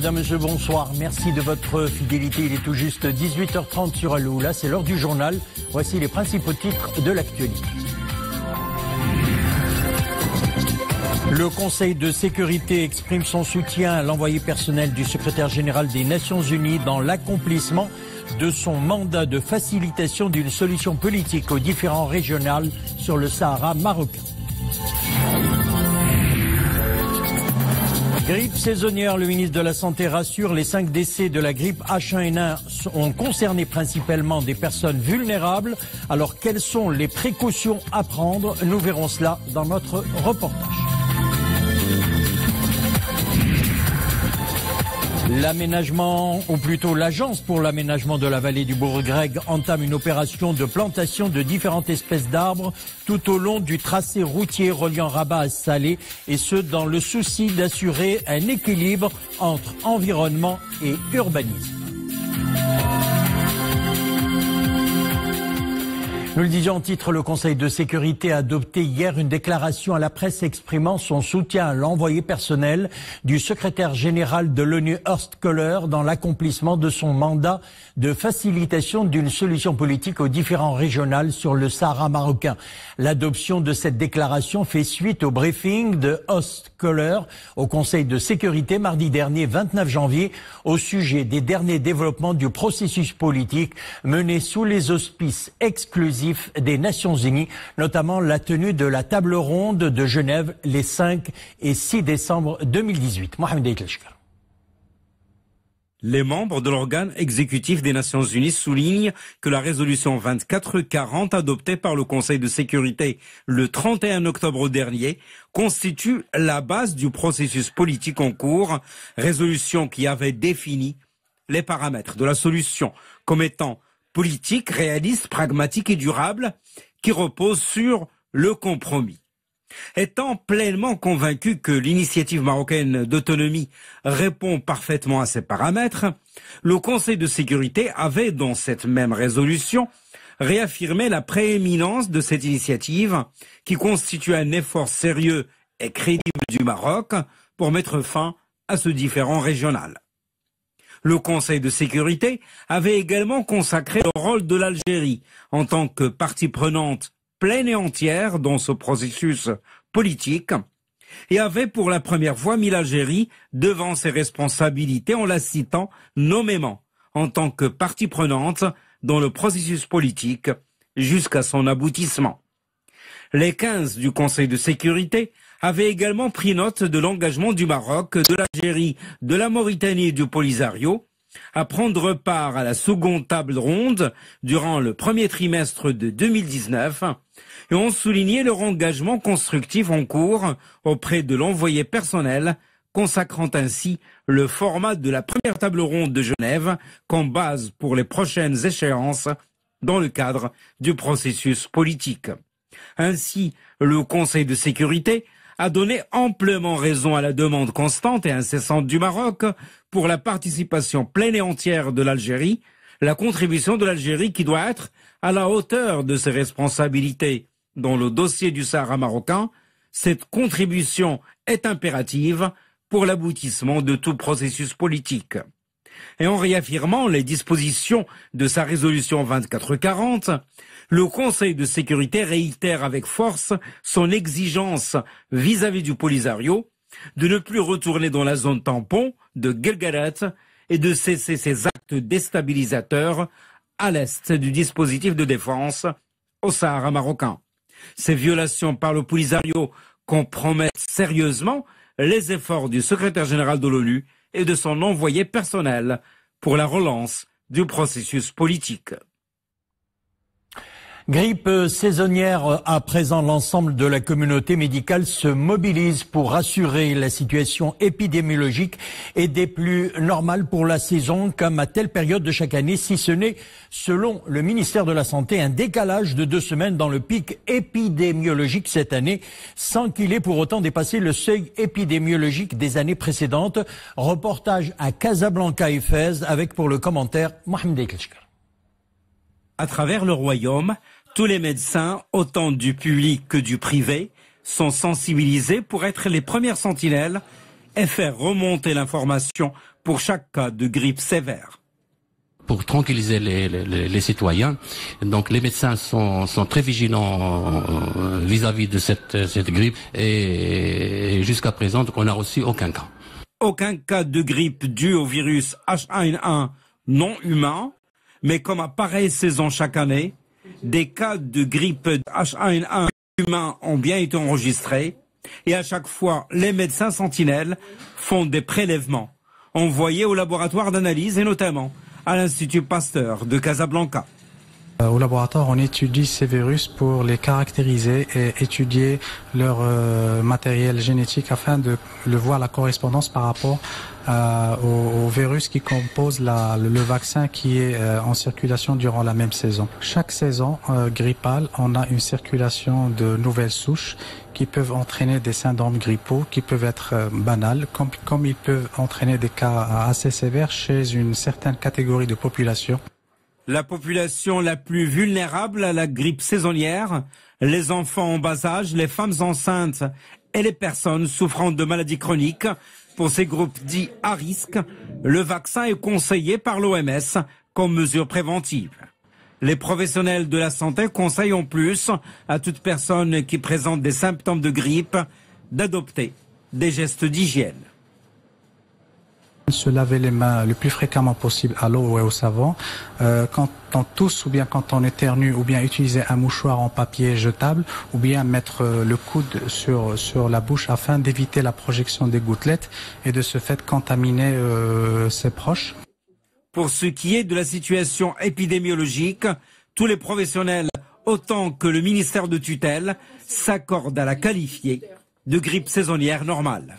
Madame, Monsieur, bonsoir. Merci de votre fidélité. Il est tout juste 18h30 sur Aloula. C'est l'heure du journal. Voici les principaux titres de l'actualité. Le Conseil de sécurité exprime son soutien à l'envoyé personnel du secrétaire général des Nations Unies dans l'accomplissement de son mandat de facilitation d'une solution politique aux différends régionaux sur le Sahara marocain. Grippe saisonnière, le ministre de la Santé rassure, les 5 décès de la grippe H1N1 ont concerné principalement des personnes vulnérables. Alors quelles sont les précautions à prendre? Nous verrons cela dans notre reportage. L'aménagement, ou plutôt l'Agence pour l'aménagement de la vallée du Bourg-Greg entame une opération de plantation de différentes espèces d'arbres tout au long du tracé routier reliant Rabat à Salé, et ce dans le souci d'assurer un équilibre entre environnement et urbanisme. Nous le disions en titre, le Conseil de sécurité a adopté hier une déclaration à la presse exprimant son soutien à l'envoyé personnel du secrétaire général de l'ONU Horst Köhler dans l'accomplissement de son mandat de facilitation d'une solution politique aux différends régionaux sur le Sahara marocain. L'adoption de cette déclaration fait suite au briefing de Horst Köhler au Conseil de sécurité mardi dernier 29 janvier au sujet des derniers développements du processus politique mené sous les auspices exclusifs des Nations Unies, notamment la tenue de la table ronde de Genève les 5 et 6 décembre 2018. Mohamed Eitleshkar. Les membres de l'organe exécutif des Nations Unies soulignent que la résolution 2440 adoptée par le Conseil de sécurité le 31 octobre dernier constitue la base du processus politique en cours, résolution qui avait défini les paramètres de la solution comme étant politique, réaliste, pragmatique et durable, qui repose sur le compromis. Étant pleinement convaincu que l'initiative marocaine d'autonomie répond parfaitement à ces paramètres, le Conseil de sécurité avait, dans cette même résolution, réaffirmé la prééminence de cette initiative qui constitue un effort sérieux et crédible du Maroc pour mettre fin à ce différend régional. Le Conseil de sécurité avait également consacré le rôle de l'Algérie en tant que partie prenante pleine et entière dans ce processus politique et avait pour la première fois mis l'Algérie devant ses responsabilités en la citant nommément en tant que partie prenante dans le processus politique jusqu'à son aboutissement. Les 15 du Conseil de sécurité avaient également pris note de l'engagement du Maroc, de l'Algérie, de la Mauritanie et du Polisario à prendre part à la seconde table ronde durant le premier trimestre de 2019 et ont souligné leur engagement constructif en cours auprès de l'envoyé personnel, consacrant ainsi le format de la première table ronde de Genève comme base pour les prochaines échéances dans le cadre du processus politique. Ainsi, le Conseil de sécurité a donné amplement raison à la demande constante et incessante du Maroc pour la participation pleine et entière de l'Algérie, la contribution de l'Algérie qui doit être à la hauteur de ses responsabilités dans le dossier du Sahara marocain. Cette contribution est impérative pour l'aboutissement de tout processus politique. Et en réaffirmant les dispositions de sa résolution 2440, le Conseil de sécurité réitère avec force son exigence vis-à-vis du Polisario de ne plus retourner dans la zone tampon de Guelgaret et de cesser ses actes déstabilisateurs à l'est du dispositif de défense au Sahara marocain. Ces violations par le Polisario compromettent sérieusement les efforts du secrétaire général de l'ONU et de son envoyé personnel pour la relance du processus politique. Grippe saisonnière, à présent l'ensemble de la communauté médicale se mobilise pour assurer la situation épidémiologique et des plus normales pour la saison comme à telle période de chaque année, si ce n'est, selon le ministère de la Santé, un décalage de 2 semaines dans le pic épidémiologique cette année, sans qu'il ait pour autant dépassé le seuil épidémiologique des années précédentes. Reportage à Casablanca et Fès avec pour le commentaire Mohamed Eitleshkar. À travers le royaume, tous les médecins, autant du public que du privé, sont sensibilisés pour être les premières sentinelles et faire remonter l'information pour chaque cas de grippe sévère. Pour tranquilliser les citoyens, donc les médecins sont très vigilants vis-à-vis de cette grippe et jusqu'à présent on n'a reçu aucun cas. Aucun cas de grippe dû au virus H1N1 non humain, mais comme à pareille saison chaque année, des cas de grippe H1N1 humain ont bien été enregistrés et à chaque fois, les médecins sentinelles font des prélèvements envoyés au laboratoire d'analyse et notamment à l'Institut Pasteur de Casablanca. Au laboratoire, on étudie ces virus pour les caractériser et étudier leur matériel génétique afin de voir la correspondance par rapport au virus qui compose le vaccin qui est en circulation durant la même saison. Chaque saison grippale, on a une circulation de nouvelles souches qui peuvent entraîner des syndromes grippaux, qui peuvent être banals, comme ils peuvent entraîner des cas assez sévères chez une certaine catégorie de population. La population la plus vulnérable à la grippe saisonnière, les enfants en bas âge, les femmes enceintes et les personnes souffrant de maladies chroniques. Pour ces groupes dits à risque, le vaccin est conseillé par l'OMS comme mesure préventive. Les professionnels de la santé conseillent en plus à toute personne qui présente des symptômes de grippe d'adopter des gestes d'hygiène. Se laver les mains le plus fréquemment possible à l'eau et au savon. Quand on tousse ou bien quand on éternue ou bien utiliser un mouchoir en papier jetable ou bien mettre le coude sur la bouche afin d'éviter la projection des gouttelettes et de ce fait contaminer ses proches. Pour ce qui est de la situation épidémiologique, tous les professionnels, autant que le ministère de tutelle, s'accordent à la qualifier de grippe saisonnière normale.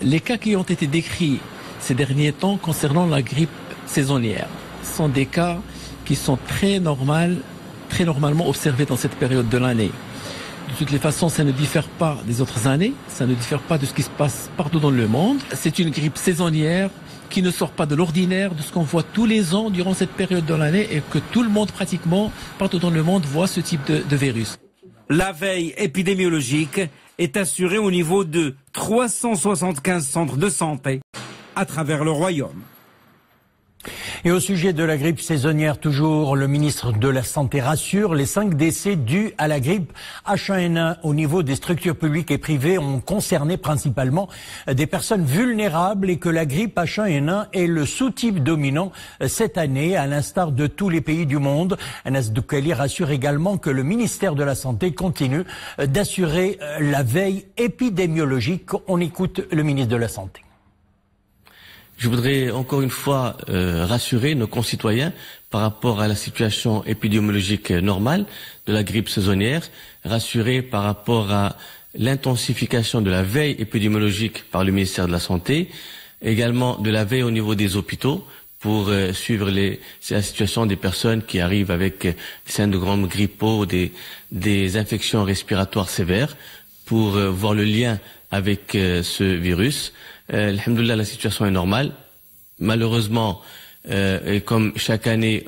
Les cas qui ont été décrits ces derniers temps concernant la grippe saisonnière sont des cas qui sont très normalement observés dans cette période de l'année. De toutes les façons, ça ne diffère pas des autres années, ça ne diffère pas de ce qui se passe partout dans le monde. C'est une grippe saisonnière qui ne sort pas de l'ordinaire, de ce qu'on voit tous les ans durant cette période de l'année et que tout le monde pratiquement, partout dans le monde, voit ce type de virus. La veille épidémiologique est assurée au niveau de 375 centres de santé à travers le royaume. Et au sujet de la grippe saisonnière, toujours, le ministre de la Santé rassure, les 5 décès dus à la grippe H1N1 au niveau des structures publiques et privées ont concerné principalement des personnes vulnérables et que la grippe H1N1 est le sous-type dominant cette année, à l'instar de tous les pays du monde. Anas Doukali rassure également que le ministère de la Santé continue d'assurer la veille épidémiologique. On écoute le ministre de la Santé. Je voudrais encore une fois rassurer nos concitoyens par rapport à la situation épidémiologique normale de la grippe saisonnière, rassurer par rapport à l'intensification de la veille épidémiologique par le ministère de la Santé, également de la veille au niveau des hôpitaux pour suivre la situation des personnes qui arrivent avec des syndromes grippaux, des infections respiratoires sévères, pour voir le lien avec ce virus. Alhamdoulilah, la situation est normale. Malheureusement, et comme chaque année,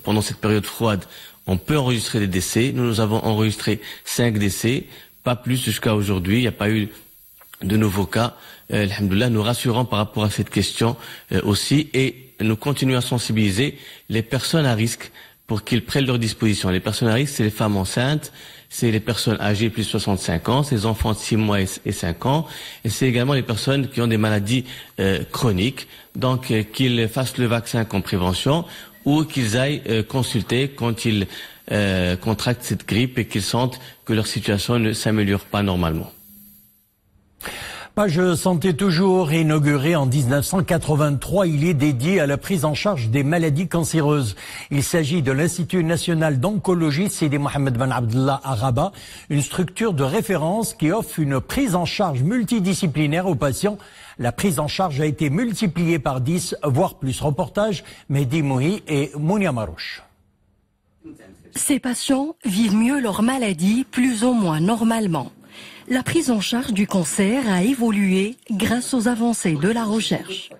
pendant cette période froide, on peut enregistrer des décès. Nous avons enregistré 5 décès, pas plus jusqu'à aujourd'hui. Il n'y a pas eu de nouveaux cas. Alhamdoulilah, nous rassurons par rapport à cette question aussi, et nous continuons à sensibiliser les personnes à risque pour qu'ils prennent leurs dispositions. Les personnes à risque, c'est les femmes enceintes, c'est les personnes âgées plus de 65 ans, c'est les enfants de 6 mois et 5 ans, et c'est également les personnes qui ont des maladies chroniques, donc qu'ils fassent le vaccin comme prévention ou qu'ils aillent consulter quand ils contractent cette grippe et qu'ils sentent que leur situation ne s'améliore pas normalement. Page Santé toujours, inauguré en 1983, il est dédié à la prise en charge des maladies cancéreuses. Il s'agit de l'Institut national d'oncologie Sidi Mohamed Ben Abdallah à Rabat, une structure de référence qui offre une prise en charge multidisciplinaire aux patients. La prise en charge a été multipliée par 10, voire plus. Reportage Mehdi Mouhi et Mounia Marouche. Ces patients vivent mieux leur maladie plus ou moins normalement. La prise en charge du cancer a évolué grâce aux avancées de la recherche.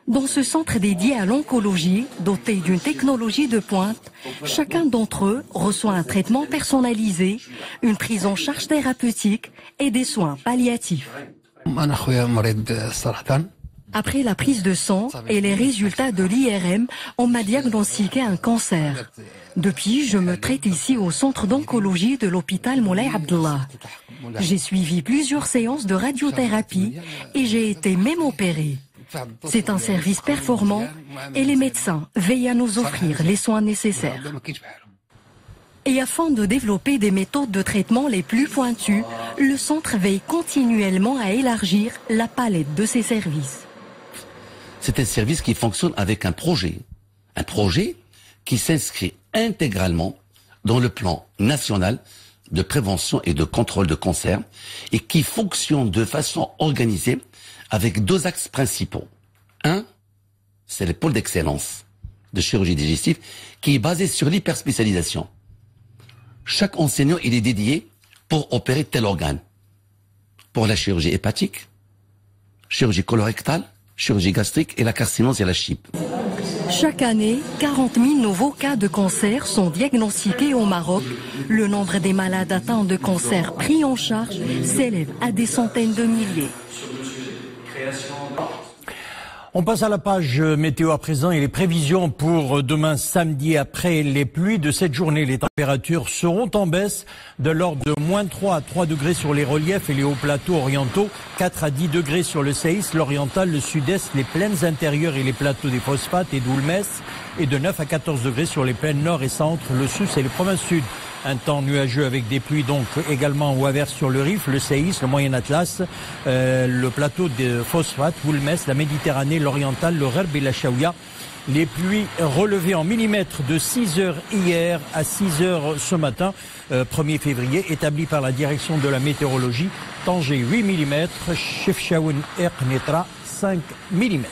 Dans ce centre dédié à l'oncologie, doté d'une technologie de pointe, chacun d'entre eux reçoit un traitement personnalisé, une prise en charge thérapeutique et des soins palliatifs. Après la prise de sang et les résultats de l'IRM, on m'a diagnostiqué un cancer. Depuis, je me traite ici au centre d'oncologie de l'hôpital Moulay Abdallah. J'ai suivi plusieurs séances de radiothérapie et j'ai été même opérée. C'est un service performant et les médecins veillent à nous offrir les soins nécessaires. Et afin de développer des méthodes de traitement les plus pointues, le centre veille continuellement à élargir la palette de ses services. C'est un service qui fonctionne avec un projet qui s'inscrit intégralement dans le plan national de prévention et de contrôle de cancer et qui fonctionne de façon organisée avec 2 axes principaux. Un, c'est le pôle d'excellence de chirurgie digestive qui est basé sur l'hyperspécialisation. Chaque enseignant, il est dédié pour opérer tel organe. Pour la chirurgie hépatique, chirurgie colorectale, chirurgie gastrique et la carcinose et la chype. Chaque année, 40 000 nouveaux cas de cancer sont diagnostiqués au Maroc. Le nombre des malades atteints de cancer pris en charge s'élève à des centaines de milliers. On passe à la page météo à présent et les prévisions pour demain samedi. Après les pluies de cette journée, les températures seront en baisse de l'ordre de -3 à 3 degrés sur les reliefs et les hauts plateaux orientaux, 4 à 10 degrés sur le séisme, l'oriental, le sud-est, les plaines intérieures et les plateaux des phosphates et d'Oulmès, et de 9 à 14 degrés sur les plaines nord et centre, le Souss et les provinces sud. Un temps nuageux avec des pluies donc également ou averses sur le Rif, le Séis, le Moyen Atlas, le plateau de Phosphate, Oulmès, la Méditerranée, l'Oriental, le Rerb et la Chaouia. Les pluies relevées en millimètres de 6 heures hier à 6 heures ce matin, 1er février, établi par la direction de la météorologie. Tanger 8 mm, Chefchaouen et Qnitra 5 mm.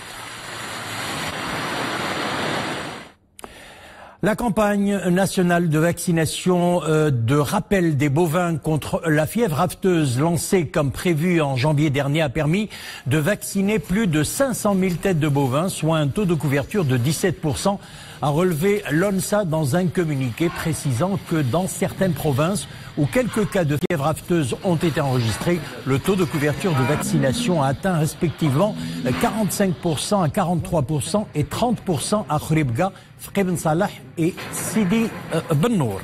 La campagne nationale de vaccination de rappel des bovins contre la fièvre afteuse lancée comme prévu en janvier dernier a permis de vacciner plus de 500 000 têtes de bovins, soit un taux de couverture de 17%, a relevé l'ONSA dans un communiqué précisant que dans certaines provinces où quelques cas de fièvre afteuse ont été enregistrés, le taux de couverture de vaccination a atteint respectivement 45% à 43% et 30% à Khouribga, Fqib Salah et Sidi Ben Nour.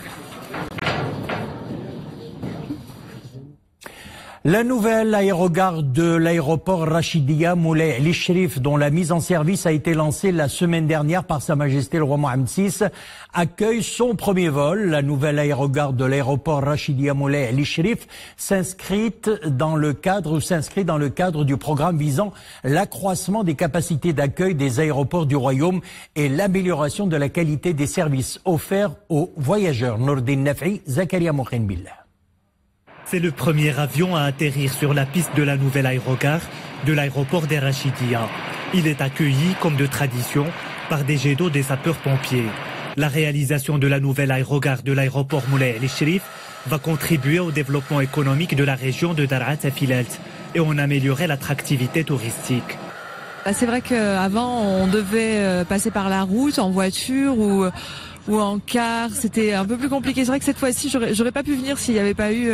La nouvelle aérogare de l'aéroport Rachidia Moulay Ali Sherif, dont la mise en service a été lancée la semaine dernière par Sa Majesté le roi Mohammed VI, accueille son premier vol. La nouvelle aérogare de l'aéroport Rachidia Moulay Ali Sherif s'inscrit dans le cadre du programme visant l'accroissement des capacités d'accueil des aéroports du royaume et l'amélioration de la qualité des services offerts aux voyageurs. Nourdin Naf'i, Zakaria Mokhin Billah. C'est le premier avion à atterrir sur la piste de la nouvelle aérogare de l'aéroport des Rachidia. Il est accueilli, comme de tradition, par des jets d'eau des sapeurs-pompiers. La réalisation de la nouvelle aérogare de l'aéroport Moulay Ali Sherif va contribuer au développement économique de la région de Darat et Filelt et en améliorer l'attractivité touristique. C'est vrai qu'avant, on devait passer par la route en voiture ou en car, c'était un peu plus compliqué. C'est vrai que cette fois-ci, j'aurais pas pu venir s'il n'y avait pas eu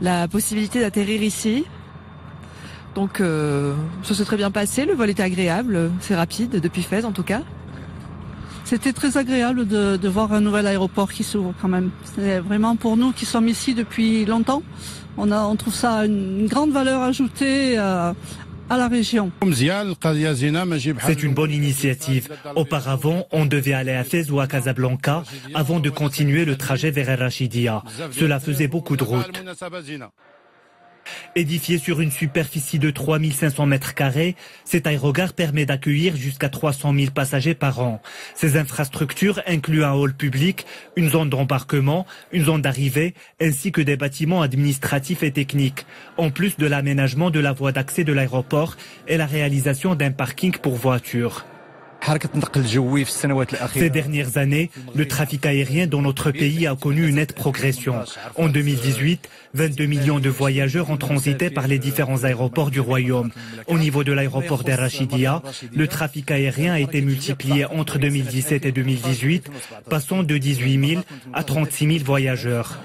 la possibilité d'atterrir ici. Donc ça s'est très bien passé, le vol était agréable, c'est rapide, depuis Fès en tout cas. C'était très agréable de voir un nouvel aéroport qui s'ouvre quand même. C'est vraiment pour nous qui sommes ici depuis longtemps, on trouve ça une grande valeur ajoutée à la région. C'est une bonne initiative. Auparavant, on devait aller à Fès ou à Casablanca avant de continuer le trajet vers Rachidia. Cela faisait beaucoup de route. Édifié sur une superficie de 3500 mètres carrés, cet aérogare permet d'accueillir jusqu'à 300 000 passagers par an. Ces infrastructures incluent un hall public, une zone d'embarquement, une zone d'arrivée, ainsi que des bâtiments administratifs et techniques, en plus de l'aménagement de la voie d'accès de l'aéroport et la réalisation d'un parking pour voitures. Ces dernières années, le trafic aérien dans notre pays a connu une nette progression. En 2018, 22 millions de voyageurs ont transité par les différents aéroports du royaume. Au niveau de l'aéroport des Rachidia, le trafic aérien a été multiplié entre 2017 et 2018, passant de 18 000 à 36 000 voyageurs.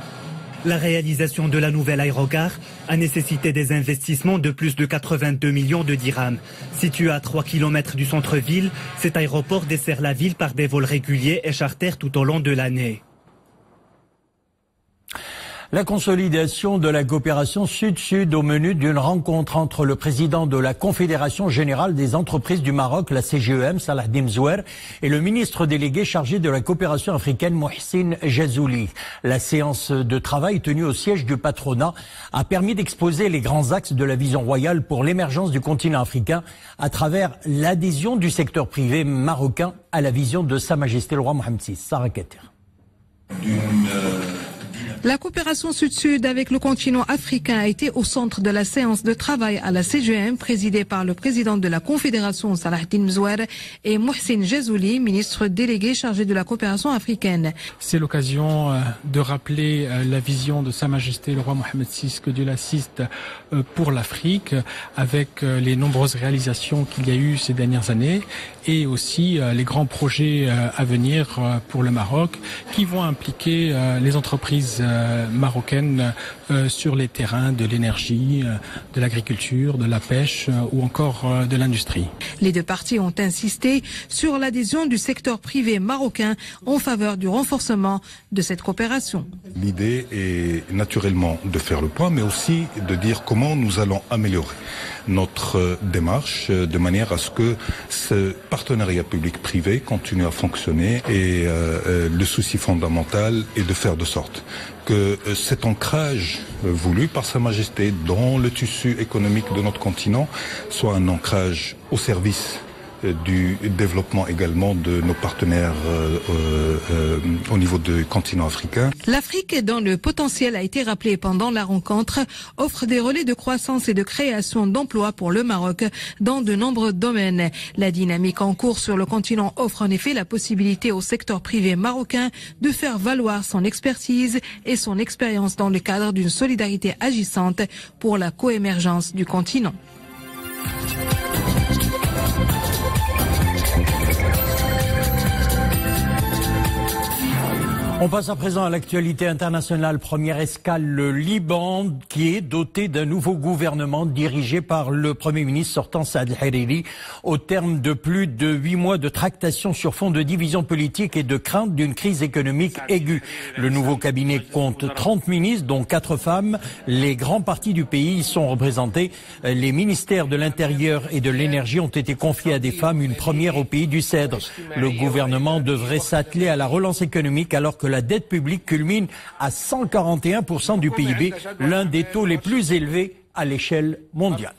La réalisation de la nouvelle aérogare a nécessité des investissements de plus de 82 millions de dirhams. Situé à 3 km du centre-ville, cet aéroport dessert la ville par des vols réguliers et charters tout au long de l'année. La consolidation de la coopération Sud-Sud au menu d'une rencontre entre le président de la Confédération Générale des Entreprises du Maroc, la CGEM, Salah Dimzouer, et le ministre délégué chargé de la coopération africaine, Mohsin Jazouli. La séance de travail tenue au siège du patronat a permis d'exposer les grands axes de la vision royale pour l'émergence du continent africain à travers l'adhésion du secteur privé marocain à la vision de Sa Majesté le roi Mohammed VI. Sarah Kater. La coopération Sud-Sud avec le continent africain a été au centre de la séance de travail à la CGM présidée par le président de la Confédération Salah Dimzouer et Mohsin Jazouli, ministre délégué chargé de la coopération africaine. C'est l'occasion de rappeler la vision de Sa Majesté le roi Mohammed VI, que Dieu l'assiste, pour l'Afrique, avec les nombreuses réalisations qu'il y a eu ces dernières années et aussi les grands projets à venir pour le Maroc qui vont impliquer les entreprises marocaines sur les terrains de l'énergie, de l'agriculture, de la pêche ou encore de l'industrie. Les deux parties ont insisté sur l'adhésion du secteur privé marocain en faveur du renforcement de cette coopération. L'idée est naturellement de faire le point, mais aussi de dire comment nous allons améliorer notre démarche de manière à ce que ce partenariat public-privé continue à fonctionner. Et le souci fondamental est de faire de sorte que cet ancrage voulu par Sa Majesté dans le tissu économique de notre continent soit un ancrage au service du développement également de nos partenaires au niveau du continent africain. L'Afrique, dont le potentiel a été rappelé pendant la rencontre, offre des relais de croissance et de création d'emplois pour le Maroc dans de nombreux domaines. La dynamique en cours sur le continent offre en effet la possibilité au secteur privé marocain de faire valoir son expertise et son expérience dans le cadre d'une solidarité agissante pour la coémergence du continent. On passe à présent à l'actualité internationale. Première escale, le Liban, qui est doté d'un nouveau gouvernement dirigé par le Premier ministre sortant Saad Hariri, au terme de plus de 8 mois de tractations sur fond de division politique et de crainte d'une crise économique aiguë. Le nouveau cabinet compte 30 ministres, dont 4 femmes. Les grands partis du pays y sont représentés. Les ministères de l'Intérieur et de l'Énergie ont été confiés à des femmes, une première au pays du Cèdre. Le gouvernement devrait s'atteler à la relance économique alors que la dette publique culmine à 141% du PIB, l'un des taux les plus élevés à l'échelle mondiale.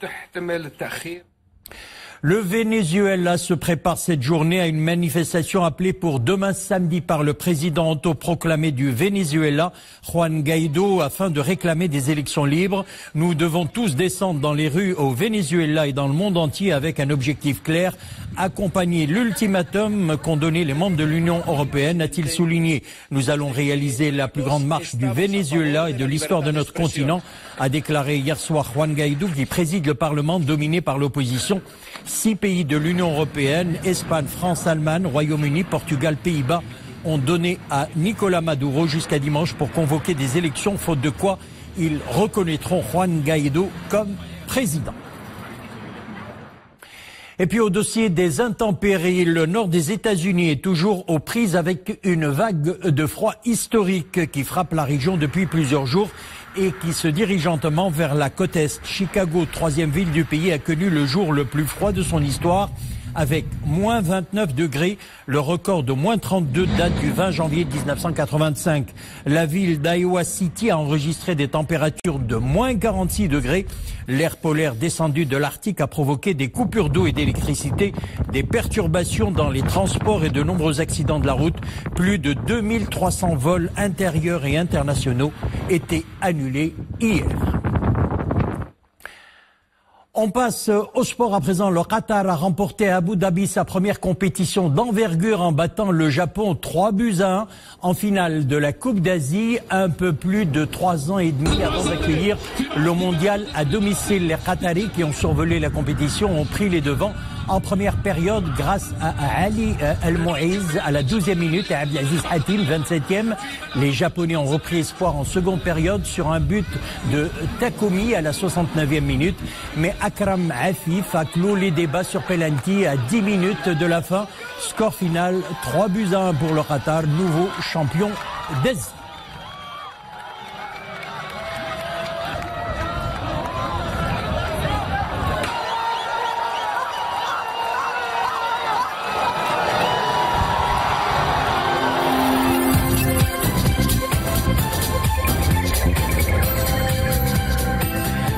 Le Venezuela se prépare cette journée à une manifestation appelée pour demain samedi par le président autoproclamé du Venezuela, Juan Guaidó, afin de réclamer des élections libres. Nous devons tous descendre dans les rues au Venezuela et dans le monde entier avec un objectif clair, accompagner l'ultimatum qu'ont donné les membres de l'Union européenne, a-t-il souligné. Nous allons réaliser la plus grande marche du Venezuela et de l'histoire de notre continent, a déclaré hier soir Juan Guaidó, qui préside le Parlement dominé par l'opposition. 6 pays de l'Union européenne, Espagne, France, Allemagne, Royaume-Uni, Portugal, Pays-Bas, ont donné à Nicolás Maduro jusqu'à dimanche pour convoquer des élections, faute de quoi ils reconnaîtront Juan Guaidó comme président. Et puis au dossier des intempéries, le nord des États-Unis est toujours aux prises avec une vague de froid historique qui frappe la région depuis plusieurs jours et qui se dirige lentement vers la côte est. Chicago, 3e ville du pays, a connu le jour le plus froid de son histoire avec moins 29 degrés. Le record de moins 32 date du 20 janvier 1985. La ville d'Iowa City a enregistré des températures de moins 46 degrés. L'air polaire descendu de l'Arctique a provoqué des coupures d'eau et d'électricité, des perturbations dans les transports et de nombreux accidents de la route. Plus de 2300 vols intérieurs et internationaux étaient annulés hier. On passe au sport à présent. Le Qatar a remporté à Abu Dhabi sa première compétition d'envergure en battant le Japon 3-1 en finale de la Coupe d'Asie, un peu plus de 3 ans et demi avant d'accueillir le mondial à domicile. Les Qataris qui ont survolé la compétition ont pris les devants en première période grâce à Ali El-Mouiz à la 12e minute et à Abdelaziz Hatim, 27e. Les Japonais ont repris espoir en seconde période sur un but de Takumi à la 69e minute. Mais Akram Afif a clos les débats sur penalty à 10 minutes de la fin. Score final 3-1 pour le Qatar, nouveau champion d'Asie.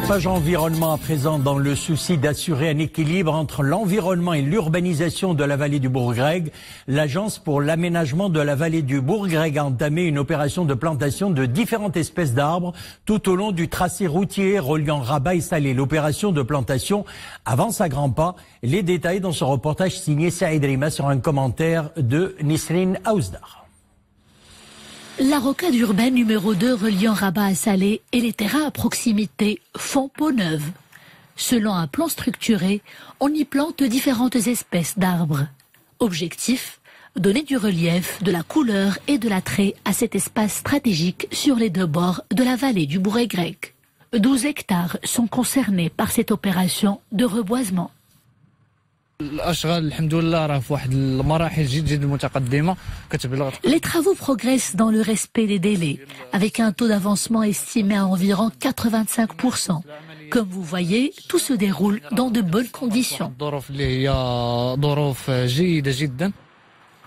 Page environnement à présent dans le souci d'assurer un équilibre entre l'environnement et l'urbanisation de la vallée du Bourg-Greg. L'Agence pour l'aménagement de la vallée du Bourg-Greg a entamé une opération de plantation de différentes espèces d'arbres tout au long du tracé routier reliant Rabat et Salé. L'opération de plantation avance à grands pas. Les détails dans ce reportage signé Saïd Rima sur un commentaire de Nisrine Aouzdar. La rocade urbaine numéro 2 reliant Rabat à Salé et les terrains à proximité font peau neuve. Selon un plan structuré, on y plante différentes espèces d'arbres. Objectif, donner du relief, de la couleur et de l'attrait à cet espace stratégique sur les deux bords de la vallée du Bourg-Greg. 12 hectares sont concernés par cette opération de reboisement. Les travaux progressent dans le respect des délais, avec un taux d'avancement estimé à environ 85%. Comme vous voyez, tout se déroule dans de bonnes conditions.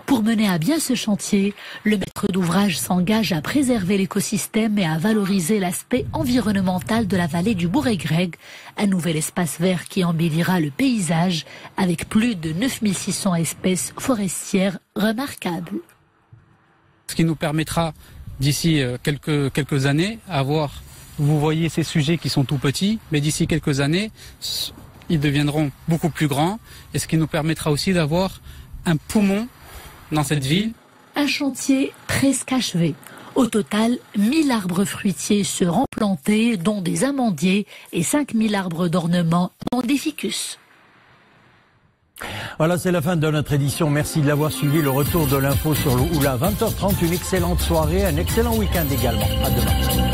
Pour mener à bien ce chantier, le maître d'ouvrage s'engage à préserver l'écosystème et à valoriser l'aspect environnemental de la vallée du Bourg-Greg, un nouvel espace vert qui embellira le paysage avec plus de 9600 espèces forestières remarquables. Ce qui nous permettra d'ici quelques années avoir, vous voyez ces sujets qui sont tout petits, mais d'ici quelques années, ils deviendront beaucoup plus grands, et ce qui nous permettra aussi d'avoir un poumon dans cette ville. Un chantier presque achevé. Au total, 1000 arbres fruitiers seront plantés, dont des amandiers, et 5000 arbres d'ornement, dont des ficus. Voilà, c'est la fin de notre édition. Merci de l'avoir suivi. Le retour de l'info sur le Oula, 20h30. Une excellente soirée, un excellent week-end également. À demain.